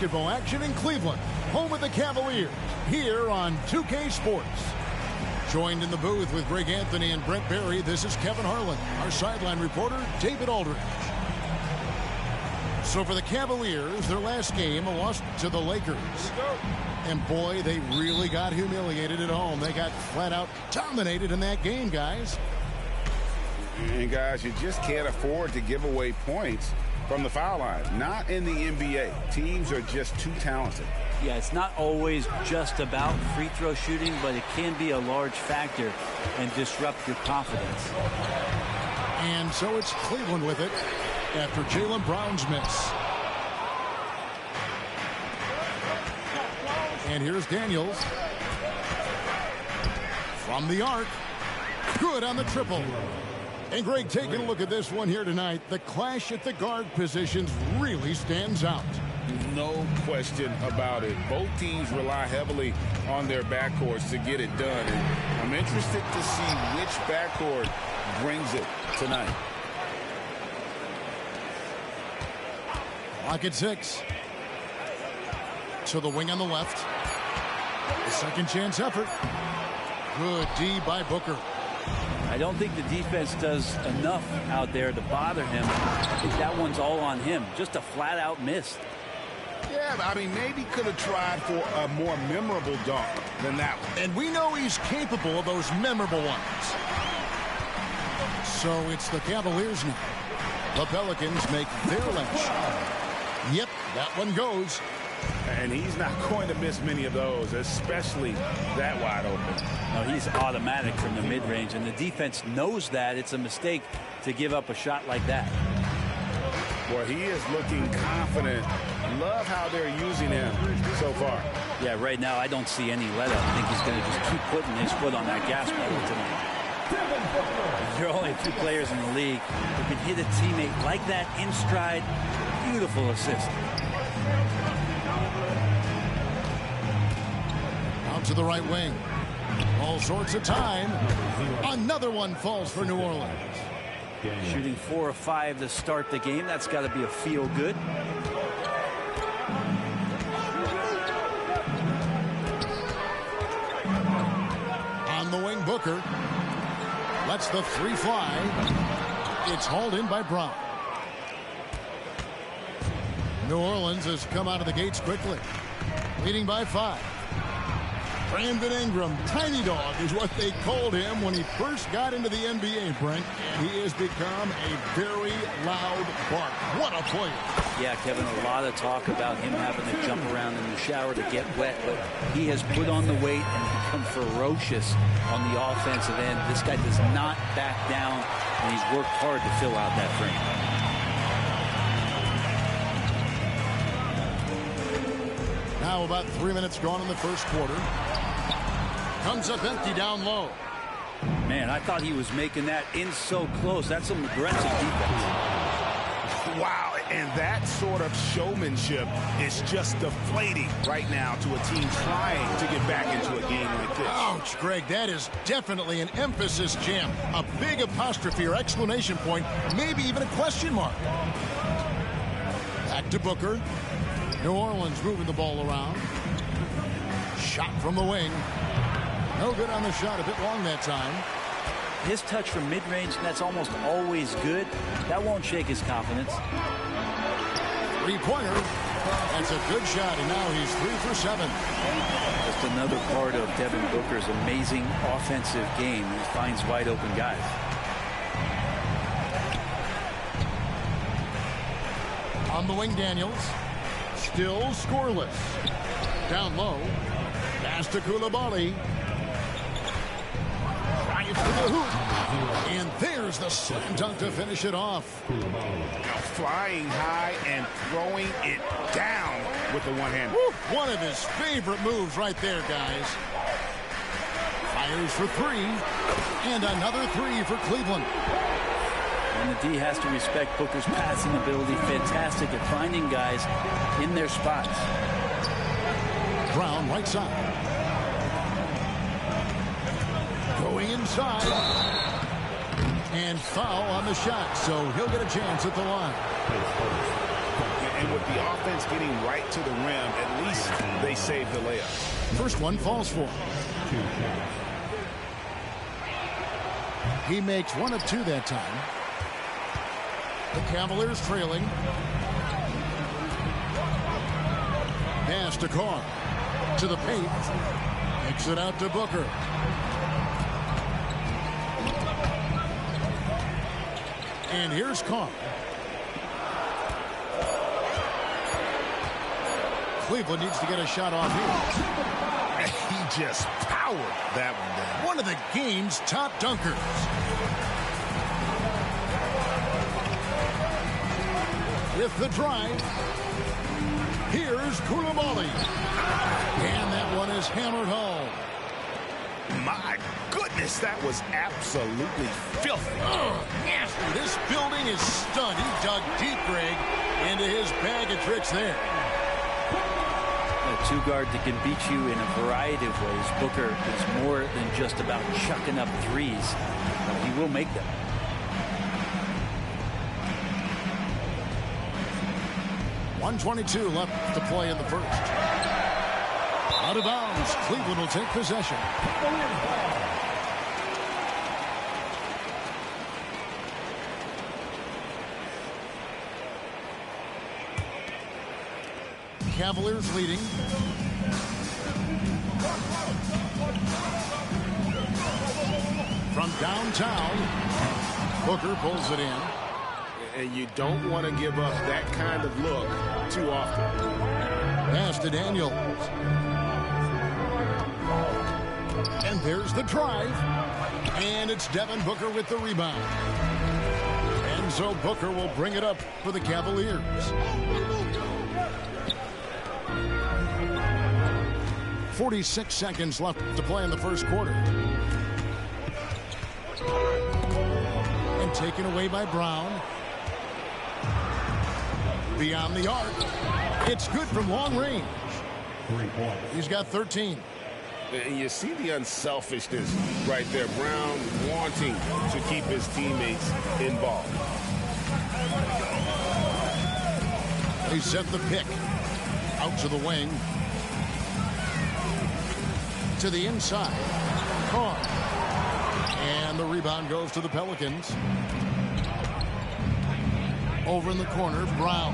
Basketball action in Cleveland, home of the Cavaliers, here on 2K Sports. Joined in the booth with Greg Anthony and Brent Barry, this is Kevin Harlan. Our sideline reporter, David Aldridge. So for the Cavaliers, their last game, a loss to the Lakers. And boy, they really got humiliated at home. They got flat out dominated in that game, guys. And guys, you just can't afford to give away points from the foul line. Not in the NBA. Teams are just too talented. Yeah, it's not always just about free throw shooting, but it can be a large factor and disrupt your confidence. And so it's Cleveland with it after Jaylen Brown's miss. And here's Daniels from the arc. Good on the triple. And Greg, taking a look at this one here tonight, the clash at the guard positions really stands out. No question about it. Both teams rely heavily on their backcourts to get it done. And I'm interested to see which backcourt brings it tonight. Clock at 6. To the wing on the left. The second chance effort. Good D by Booker. I don't think the defense does enough out there to bother him. I think that one's all on him. Just a flat-out miss. Yeah, I mean, maybe could have tried for a more memorable dunk than that one. And we know he's capable of those memorable ones. So it's the Cavaliers now. The Pelicans make their last shot. Yep, that one goes. And he's not going to miss many of those, especially that wide open. No, he's automatic from the mid-range, and the defense knows that. It's a mistake to give up a shot like that. Well, he is looking confident. Love how they're using him so far. Yeah, right now I don't see any let-up. I think he's going to just keep putting his foot on that gas pedal tonight. There are only 2 players in the league who can hit a teammate like that in stride. Beautiful assist. Out to the right wing. All sorts of time. Another one falls for New Orleans. Shooting 4 of 5 to start the game. That's got to be a feel-good. On the wing, Booker. Lets the 3 fly. It's hauled in by Brown. New Orleans has come out of the gates quickly. Leading by 5. Brandon Ingram, tiny dog is what they called him when he first got into the NBA, Brent. And he has become a very loud bark. What a player. Yeah, Kevin, a lot of talk about him having to jump around in the shower to get wet, but he has put on the weight and become ferocious on the offensive end. This guy does not back down, and he's worked hard to fill out that frame. Now about 3 minutes gone in the first quarter. Comes up empty down low. Man, I thought he was making that in so close. That's some aggressive defense. Wow, and that sort of showmanship is just deflating right now to a team trying to get back into a game like this. Ouch, Greg, that is definitely an emphasis jam. A big apostrophe or exclamation point, maybe even a question mark. Back to Booker. New Orleans moving the ball around. Shot from the wing. No good on the shot, a bit long that time. His touch from mid-range, that's almost always good. That won't shake his confidence. 3-pointer. That's a good shot, and now he's 3 for 7. Just another part of Devin Booker's amazing offensive game. He finds wide open guys. On the wing, Daniels. Still scoreless. Down low. Pass to Coulibaly. Trying to the hoop. And there's the slam dunk to finish it off. Now flying high and throwing it down with the one-hand. One of his favorite moves right there, guys. Fires for three. And another three for Cleveland. And the D has to respect Booker's passing ability. Fantastic at finding guys in their spots. Brown right side. Going inside. And foul on the shot, so he'll get a chance at the line. And with the offense getting right to the rim, at least they saved the layup. First one falls for him. He makes one of two that time. The Cavaliers trailing. Pass to Carr. To the paint. Makes it out to Booker. And here's Carr. Cleveland needs to get a shot off here. He just powered that one down. One of the game's top dunkers. With the drive, here's Koulibaly. And that one is hammered home. My goodness, that was absolutely filthy. Nasty. This building is stunned. He dug deep, Greg, into his bag of tricks there. A two-guard that can beat you in a variety of ways. Booker is more than just about chucking up threes. He will make them. .122 left to play in the first. Out of bounds. Cleveland will take possession. Cavaliers leading. From downtown, Booker pulls it in. And you don't want to give up that kind of look too often. Pass to Daniels. And there's the drive. And it's Devin Booker with the rebound. And so Booker will bring it up for the Cavaliers. 46 seconds left to play in the first quarter. And taken away by Brown. Beyond the arc. It's good from long range. He's got 13. And you see the unselfishness right there. Brown wanting to keep his teammates involved. They set the pick. Out to the wing. To the inside. Carr. And the rebound goes to the Pelicans. Over in the corner, Brown.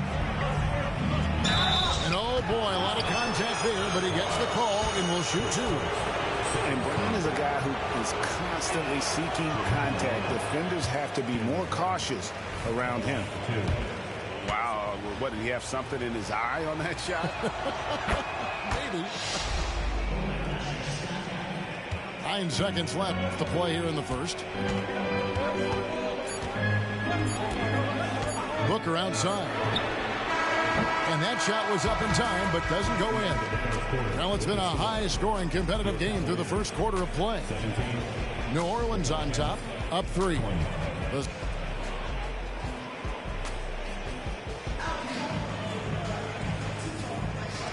And oh boy, a lot of contact there, but he gets the call and will shoot two. And Brown is a guy who is constantly seeking contact. Defenders have to be more cautious around him. Wow, what, did he have something in his eye on that shot? Maybe. 9 seconds left to play here in the first. Booker outside. And that shot was up in time, but doesn't go in. Well, it's been a high-scoring, competitive game through the first quarter of play. New Orleans on top, up 3.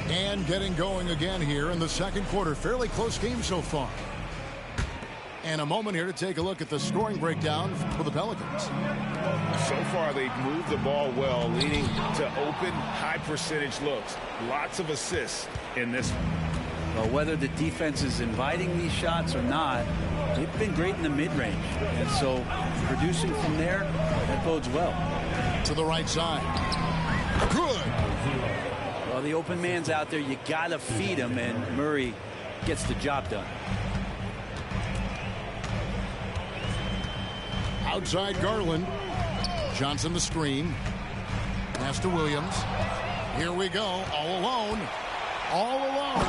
And getting going again here in the second quarter. Fairly close game so far. And a moment here to take a look at the scoring breakdown for the Pelicans. So far, they've moved the ball well, leading to open, high-percentage looks. Lots of assists in this one. Well, whether the defense is inviting these shots or not, they've been great in the mid-range. And so producing from there, that bodes well. To the right side. Good. Well, the open man's out there. You got to feed him, and Murray gets the job done. Outside Garland. Johnson the screen. Pass to Williams. Here we go. All alone. All alone.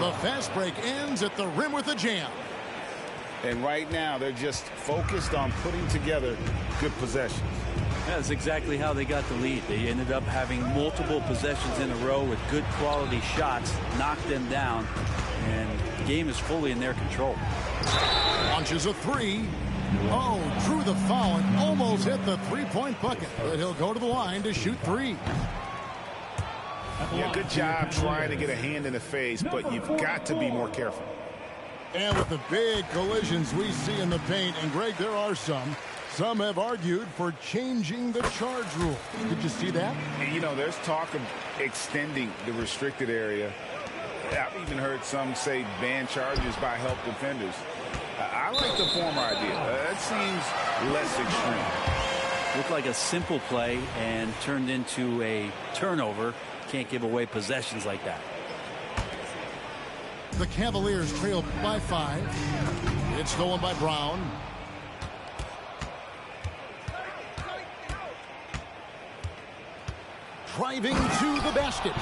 The fast break ends at the rim with a jam. And right now, they're just focused on putting together good possessions. That's exactly how they got the lead. They ended up having multiple possessions in a row with good quality shots, knocked them down, and the game is fully in their control. Launches a three. Oh, drew the foul and almost hit the three-point bucket. But he'll go to the line to shoot three. Yeah, good job trying to get a hand in the face, but you've got to be more careful. And with the big collisions we see in the paint, and Greg, there are some have argued for changing the charge rule. Did you see that? And, you know, there's talk of extending the restricted area. I've even heard some say ban charges by help defenders. I like the former idea. That seems less extreme. Looked like a simple play and turned into a turnover. Can't give away possessions like that. The Cavaliers trail by 5. It's stolen by Brown. Driving to the basket.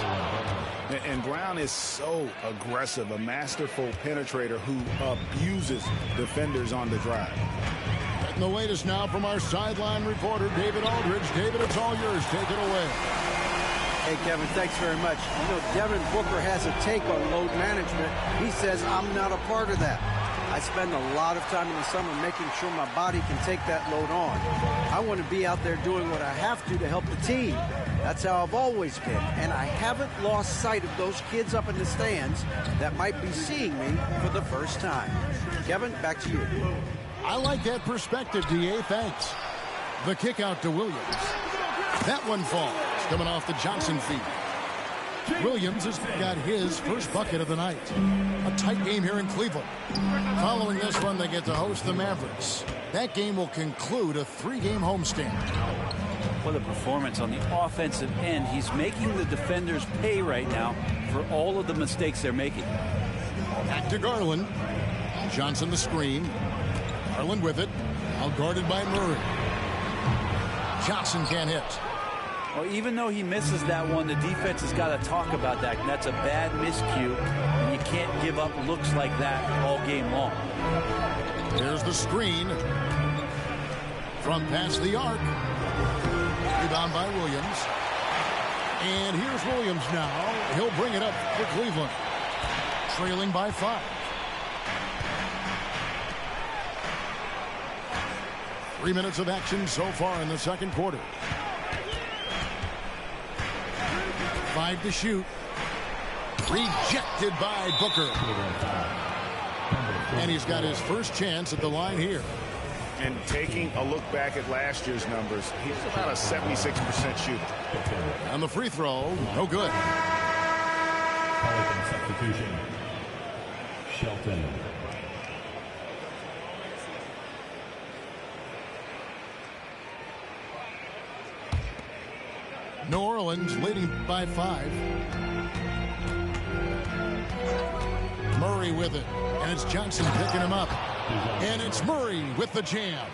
And Brown is so aggressive, a masterful penetrator who abuses defenders on the drive. Getting the latest now from our sideline reporter, David Aldridge. David, it's all yours. Take it away. Hey, Kevin, thanks very much. You know, Devin Booker has a take on load management. He says, I'm not a part of that. I spend a lot of time in the summer making sure my body can take that load on. I want to be out there doing what I have to help the team. That's how I've always been. And I haven't lost sight of those kids up in the stands that might be seeing me for the first time. Kevin, back to you. I like that perspective, D.A. Thanks. The kick out to Williams. That one falls, coming off the Johnson feed. Williams has got his first bucket of the night. A tight game here in Cleveland. Following this one, they get to host the Mavericks. That game will conclude a 3-game homestand. What a performance on the offensive end. He's making the defenders pay right now for all of the mistakes they're making. Back to Garland. Johnson the screen. Garland with it. Out guarded by Murray. Johnson can't hit. Well, even though he misses that one, the defense has got to talk about that. And that's a bad miscue. And you can't give up looks like that all game long. Here's the screen. From past the arc. Rebound by Williams. And here's Williams now. He'll bring it up for Cleveland. Trailing by 5. Three minutes of action so far in the second quarter. 5 to shoot. Rejected by Booker. And he's got his first chance at the line here. And taking a look back at last year's numbers, he's about a 76% shooter. On the free throw, no good. Pelican substitution. Shelton. New Orleans leading by 5. Murray with it. And it's Johnson picking him up. And it's Murray with the jam.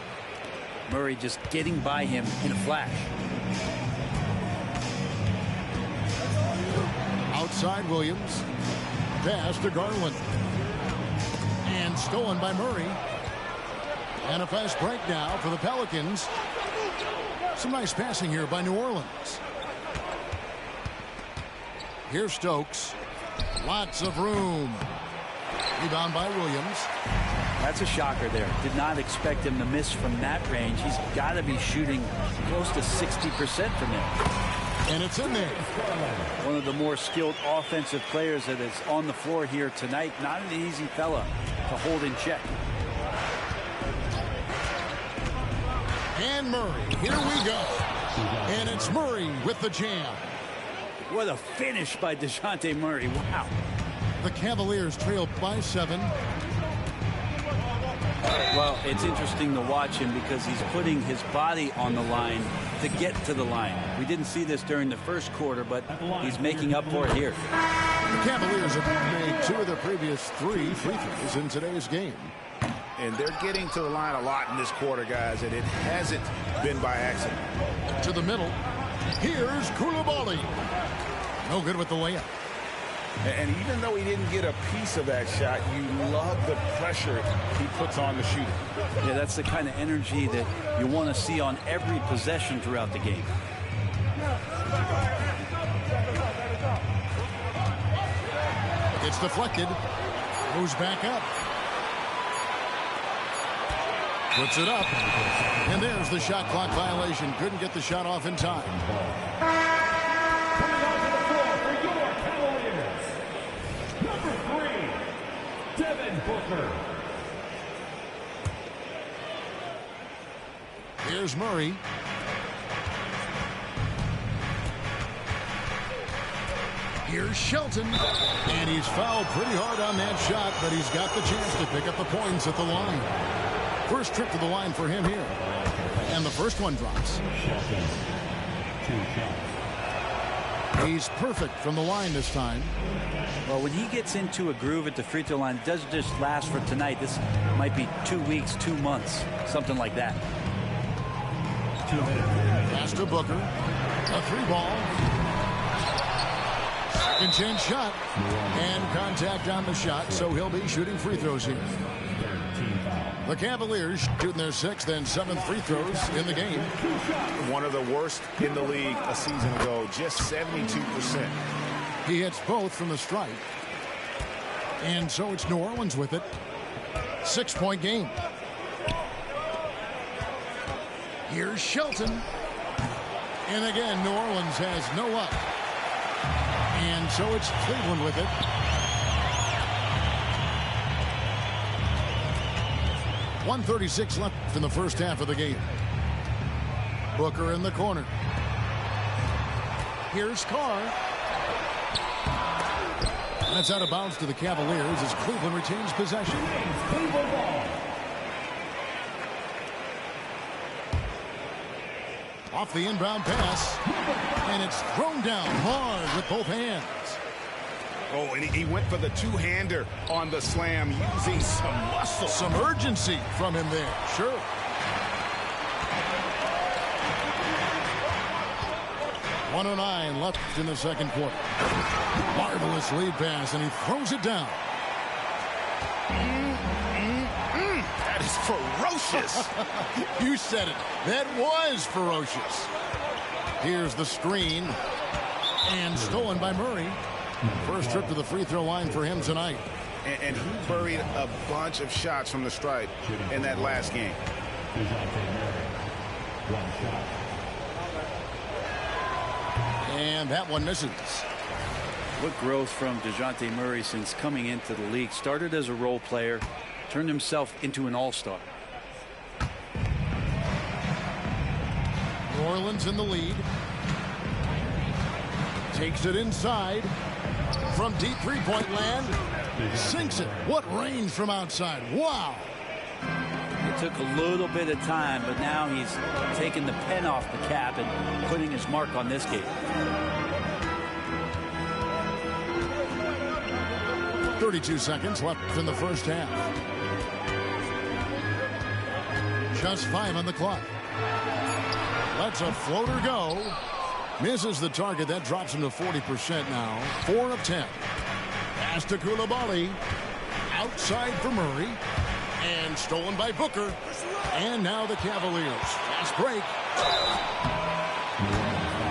Murray just getting by him in a flash. Outside Williams. Pass to Garland. And stolen by Murray. And a fast break now for the Pelicans. Some nice passing here by New Orleans. Here's Stokes. Lots of room. Rebound by Williams. That's a shocker there. Did not expect him to miss from that range. He's got to be shooting close to 60% from there. And it's in there. One of the more skilled offensive players that is on the floor here tonight. Not an easy fella to hold in check. And Murray. Here we go. And it's Murray with the jam. What a finish by DeJounte Murray. Wow. The Cavaliers trail by 7. Well, it's interesting to watch him because he's putting his body on the line to get to the line. We didn't see this during the first quarter, but he's making up for it here. The Cavaliers have made 2 of their previous 3 free throws in today's game. And they're getting to the line a lot in this quarter, guys, and it hasn't been by accident. To the middle. Here's Koulibaly. No good with the layup. And even though he didn't get a piece of that shot, you love the pressure he puts on the shooter. Yeah, that's the kind of energy that you want to see on every possession throughout the game. It's deflected. Moves back up. Puts it up. And there's the shot clock violation. Couldn't get the shot off in time. Coming onto the floor for your Cavaliers, number 3, Devin Booker. Here's Murray. Here's Shelton. And he's fouled pretty hard on that shot, but he's got the chance to pick up the points at the line. First trip to the line for him here. And the first one drops. Shelton, 2 shots. He's perfect from the line this time. Well, when he gets into a groove at the free throw line, it doesn't just last for tonight. This might be 2 weeks, 2 months, something like that. 2 minutes. Pass to Booker. A 3-ball. Second chance shot. And contact on the shot, so he'll be shooting free throws here. 13 foul. The Cavaliers shooting their 6th and 7th free throws in the game. One of the worst in the league a season ago, just 72%. He hits both from the stripe. And so it's New Orleans with it. 6-point game. Here's Shelton. And again, New Orleans has no luck. And so it's Cleveland with it. .136 left in the first half of the game. Booker in the corner. Here's Carr. That's out of bounds to the Cavaliers as Cleveland retains possession. Cleveland ball. Off the inbound pass. And it's thrown down hard with both hands. Oh, and he went for the two-hander on the slam, using some muscle. Some urgency from him there. Sure. .109 left in the second quarter. Marvelous lead pass, and he throws it down. That is ferocious. You said it. That was ferocious. Here's the screen. And stolen by Murray. First trip to the free throw line for him tonight. And he buried a bunch of shots from the stripe in that last game. DeJounte Murray, 1 shot. And that one misses. What growth from DeJounte Murray since coming into the league. Started as a role player, turned himself into an all-star. New Orleans in the lead. Takes it inside. From deep three-point land. Sinks it. What range from outside. Wow. It took a little bit of time, but now he's taking the pen off the cap and putting his mark on this game. 32 seconds left in the first half. Just 5 on the clock. Lets a floater go. Misses the target. That drops him to 40% now. 4 of 10. Pass to Coulibaly. Outside for Murray. And stolen by Booker. And now the Cavaliers. Fast break.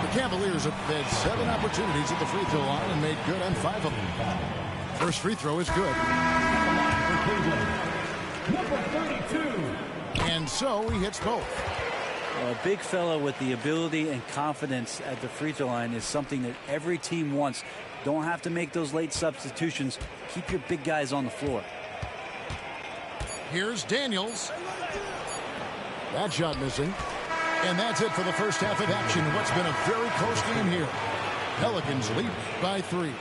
The Cavaliers have had 7 opportunities at the free throw line and made good on 5 of them. First free throw is good. Number 32. And so he hits both. A big fella with the ability and confidence at the free throw line is something that every team wants. Don't have to make those late substitutions. Keep your big guys on the floor. Here's Daniels. That shot missing. And that's it for the first half of action. What's been a very close game here. Pelicans lead by 3.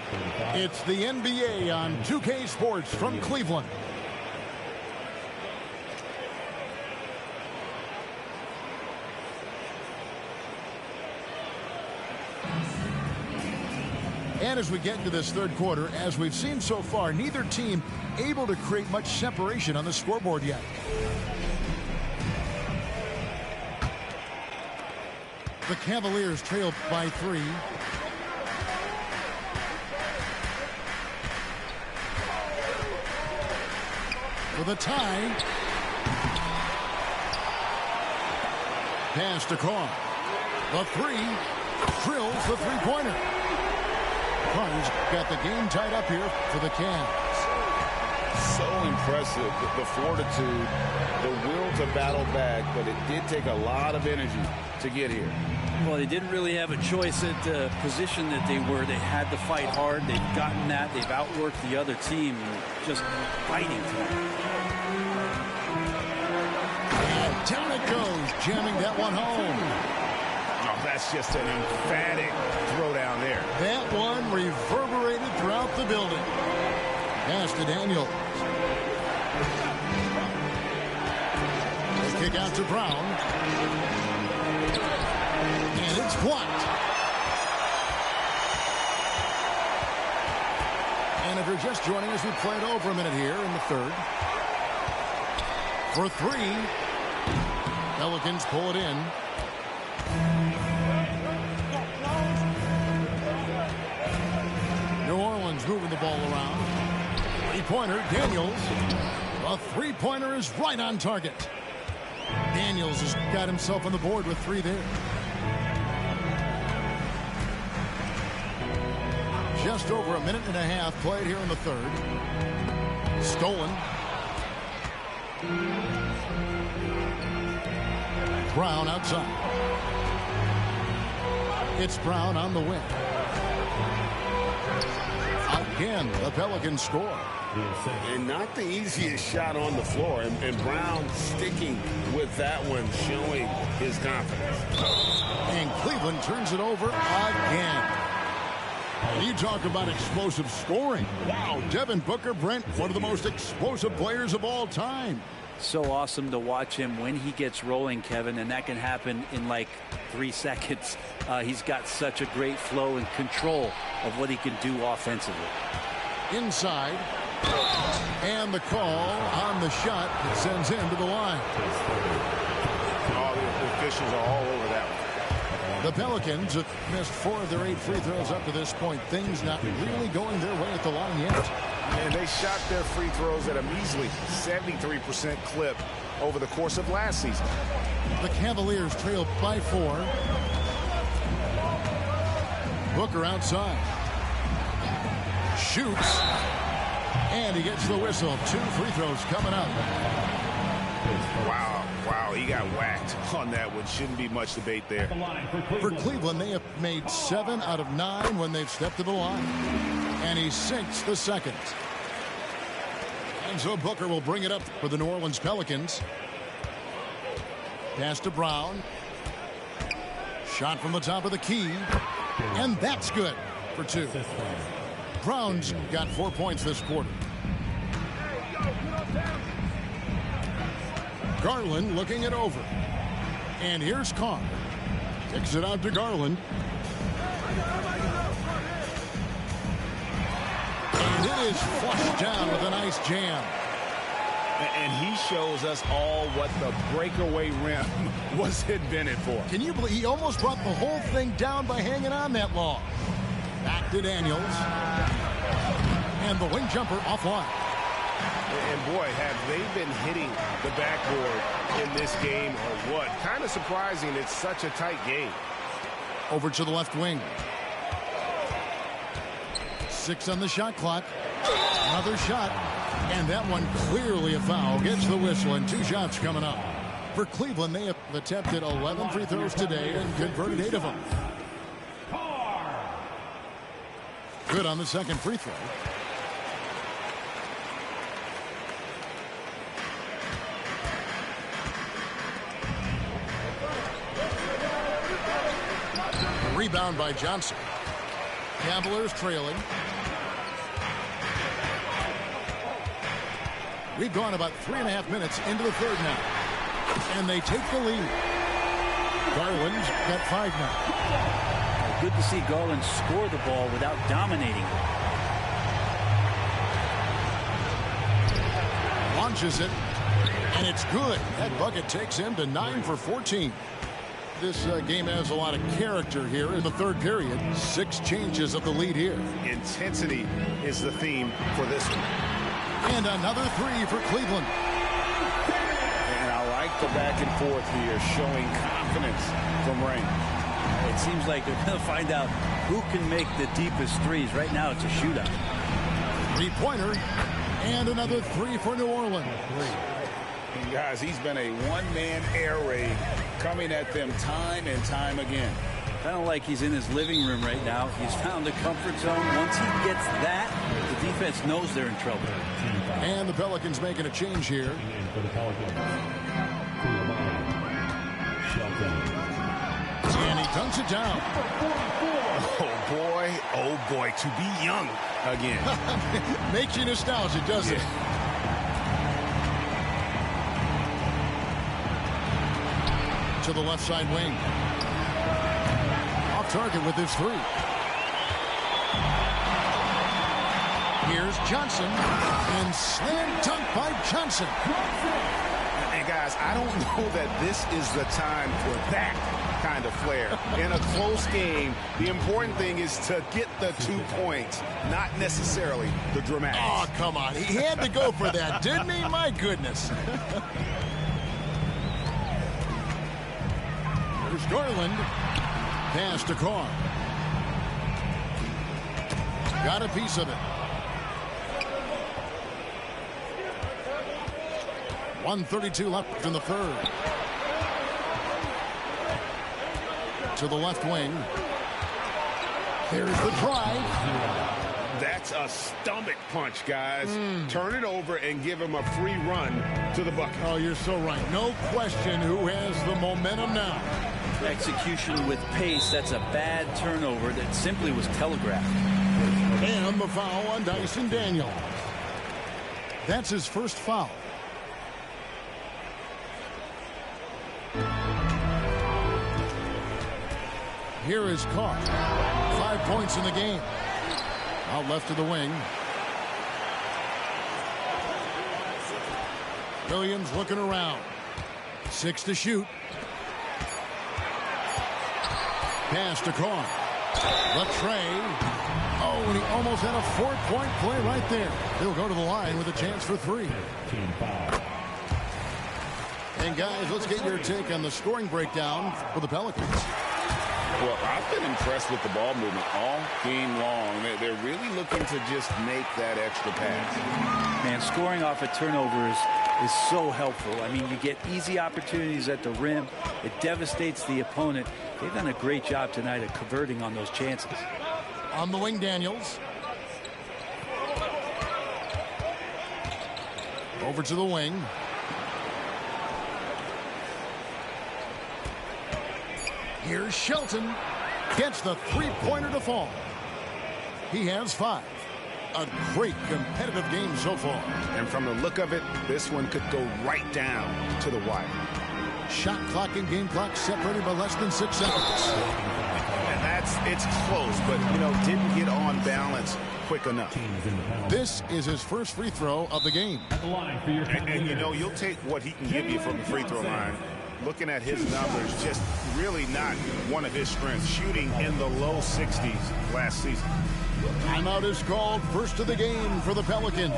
It's the NBA on 2K Sports from Cleveland. And as we get into this third quarter, as we've seen so far, neither team able to create much separation on the scoreboard yet. The Cavaliers trail by 3. with a tie. Pass to Carr. The three. Drills the three-pointer. Carr's got the game tied up here for the Cavs. So impressive, the fortitude, the will to battle back, but it did take a lot of energy to get here. Well, they didn't really have a choice at the position that they were. They had to fight hard. They've gotten that. They've outworked the other team, just fighting for it. And down it goes, jamming that one home. Oh, that's just an emphatic throwdown there. That one reverberated throughout the building. Pass to Daniels. The kick out to Brown. And it's blocked. And if you're just joining us, we played over a minute here in the third. For three. Pelicans pull it in. New Orleans moving the ball around. Three-pointer, Daniels. A three-pointer is right on target. Daniels has got himself on the board with three there. Just over a minute and a half played here in the third. Stolen. Brown outside. It's Brown on the wing. Again, the Pelicans score. And not the easiest shot on the floor. And Brown sticking with that one, showing his confidence. And Cleveland turns it over again. And you talk about explosive scoring. Wow, Devin Booker, Brent, one of the most explosive players of all time. So awesome to watch him when he gets rolling, Kevin, and that can happen in like 3 seconds. He's got such a great flow and control of what he can do offensively. Inside. And the call on the shot that sends him to the line. All the officials are all over that one. The Pelicans have missed 4 of their 8 free throws up to this point. Things not really going their way at the line yet. And they shot their free throws at a measly 73% clip over the course of last season. The Cavaliers trail by 4. Booker outside. Shoots. And he gets the whistle. 2 free throws coming up. Wow, he got whacked on that one. Shouldn't be much debate there. For Cleveland, they have made 7 out of 9 when they've stepped to the line. And he sinks the second. And so Booker will bring it up for the New Orleans Pelicans. Pass to Brown. Shot from the top of the key. And that's good for 2. Brown's got 4 points this quarter. Garland looking it over. And here's Carr. Kicks it out to Garland. And it is flushed down with a nice jam. And he shows us all what the breakaway rim was invented for. Can you believe he almost brought the whole thing down by hanging on that long? Back to Daniels. And the wing jumper offline. And boy, have they been hitting the backboard in this game or what? Kind of surprising it's such a tight game. Over to the left wing. 6 on the shot clock. Another shot. And that one clearly a foul. Gets the whistle and 2 shots coming up. For Cleveland, they have attempted 11 free throws today and converted 8 of them. Good on the second free throw. Rebound by Johnson. Cavaliers trailing. We've gone about 3.5 minutes into the third now. And they take the lead. Garland's got 5 now. Good to see Garland score the ball without dominating. Launches it. And it's good. That bucket takes him to 9 for 14. This game has a lot of character here in the third period. 6 changes of the lead here. Intensity is the theme for this one. And another three for Cleveland. And I like the back and forth here, showing confidence from Rain. It seems like they're going to find out who can make the deepest threes. Right now, it's a shootout. Three-pointer. And another three for New Orleans. And guys, he's been a one-man air raid coming at them time and time again. Kind of like he's in his living room right now. He's found the comfort zone. Once he gets that, the defense knows they're in trouble. And the Pelicans making a change here. For the Pelicans, And he dunks it down. Oh boy, to be young again. Makes you nostalgic, doesn't it? To the left side wing. Off target with his three. Here's Johnson. And slam dunk by Johnson. And guys, I don't know that this is the time for that kind of flair. In a close game, the important thing is to get the 2 points, not necessarily the dramatics. Oh, come on. He had to go for that, didn't he? My goodness. There's Garland. Pass to Carr. Got a piece of it. 1:32 left in the third. To the left wing. There's the drive. That's a stomach punch, guys. Turn it over and give him a free run to the bucket. Oh, you're so right. No question who has the momentum now. Execution with pace. That's a bad turnover that simply was telegraphed. And the foul on Dyson Daniel. That's his first foul. Here is Carr. 5 points in the game. Out left of the wing. Williams looking around. 6 to shoot. Pass to Carr. Latrey. Oh, and he almost had a 4-point play right there. He'll go to the line with a chance for 3. And guys, let's get your take on the scoring breakdown for the Pelicans. Well, I've been impressed with the ball movement all game long. They're really looking to just make that extra pass. Man, scoring off a turnover is so helpful. I mean, you get easy opportunities at the rim. It devastates the opponent. They've done a great job tonight of converting on those chances. On the wing, Daniels. Over to the wing. Here's Shelton. Gets the three-pointer to fall. He has 5. A great competitive game so far. And from the look of it, this one could go right down to the wire. Shot clock and game clock separated by less than 6 seconds. And it's close, but, didn't get on balance quick enough. This is his first free throw of the game. And you'll take what he can give you from the free throw line. Looking at his numbers, just really not one of his strengths. Shooting in the low 60s last season. Timeout is called. First of the game for the Pelicans.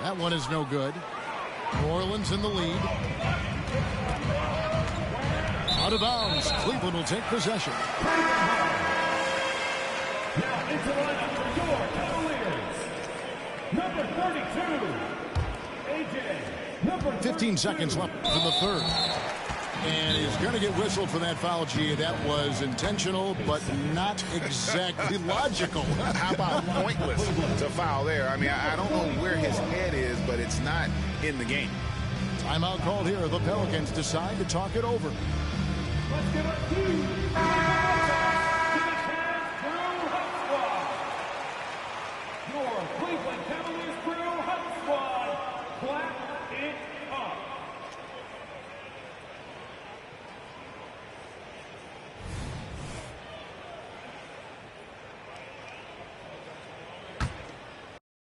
That one is no good. New Orleans in the lead. Out of bounds. Cleveland will take possession. Now into the lineup for your Cavaliers. Number 32, AJ. Number 15 seconds left in the third. And he's going to get whistled for that foul, G. That was intentional, but not exactly logical. How about pointless to foul there? I mean, I don't know where his head is, but it's not in the game. Timeout called here. The Pelicans decide to talk it over. Let's give it to the Cavs Crew Hot Squad. Your Cleveland Cavaliers.